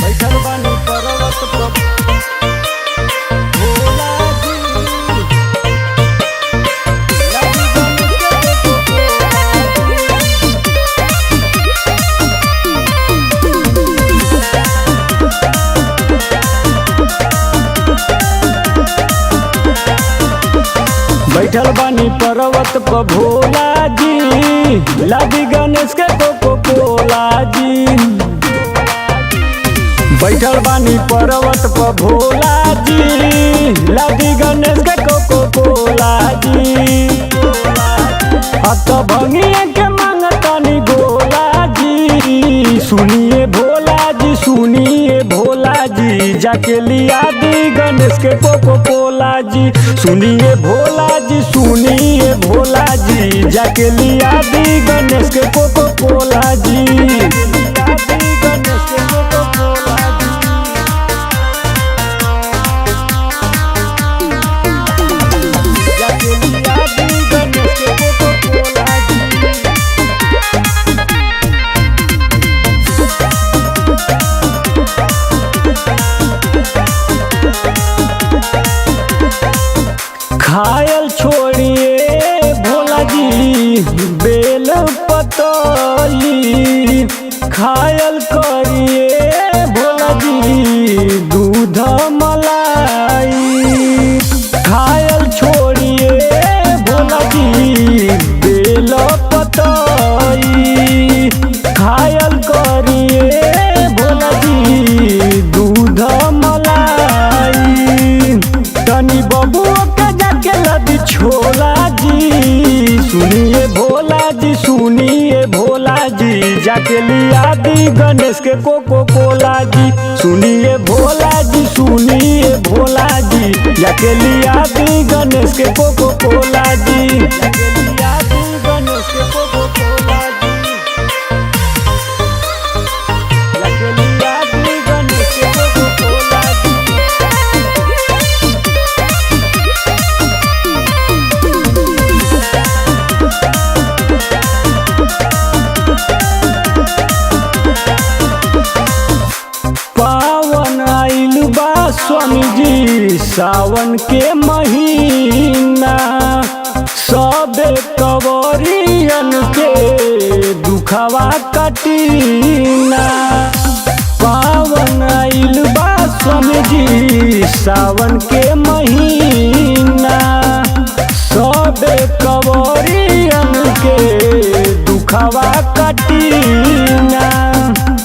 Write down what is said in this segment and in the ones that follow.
बैठल बानी पर्वत पर भोला जी, लागी गम के देखो भोला जी। बैठल बानी पर्वत पर भोला जी, लागी गणेश के कोको कोला जी। बैठल बानी पर्वत पर भोला जी, लागी गणेश के कोको कोला जी। अब तो भंगिया के मांगतानी गोला जी, सुनिए भोला जी, सुनिए भोला जी, जाके लिया दी गणेश के कोको कोला जी। सुनिए भोला जी, सुनिए भोला जी, जाके लिया दी गणेश के कोको कोला जी। गणेश के कोको कोला जी, जाके लिया दी गणेश के कोको कोला जी। खायल छोड़िए भोला जी बेल पतई, खायल करिए भोला जी दूध मलाई। खायल छोड़िए भोला जी बेल पतई, खायल करिए भोला जी दूध मलाई। तनी बबुआ के जाके लदी छोला जी, सुनिए भोला जी, सुनिए भोला जी, जाके लिया दी गणेश के कोको कोला जी। सुनिए भोला जी, सुनिए भोला जी, जाके लिया दी गणेश के कोको कोला जी। जाके लिया दी गणेश के कोको कोला जी, जाके लिया दी गणेश के कोको कोला जी। पावन आइल बा स्वामी जी सावन के महीना, सबे कवरियन के दुखवा कटीना। पावन आइल बा स्वामी जी सावन के महीना, सबे कवरियन के दुखवा कटीना।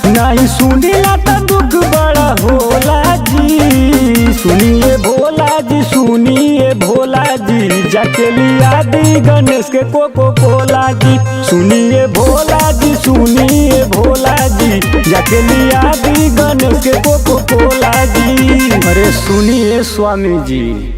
नहीं सुनिला तो दुख बड़ा होला जी, सुनिए भोला जी, सुनिए भोला जी, जाके लिया दी गणेश के कोको कोला जी। सुनिए भोला जी, सुनिए भोला जी, जाके लिया दी गणेश के कोको कोला जी। अरे सुनिए स्वामी जी।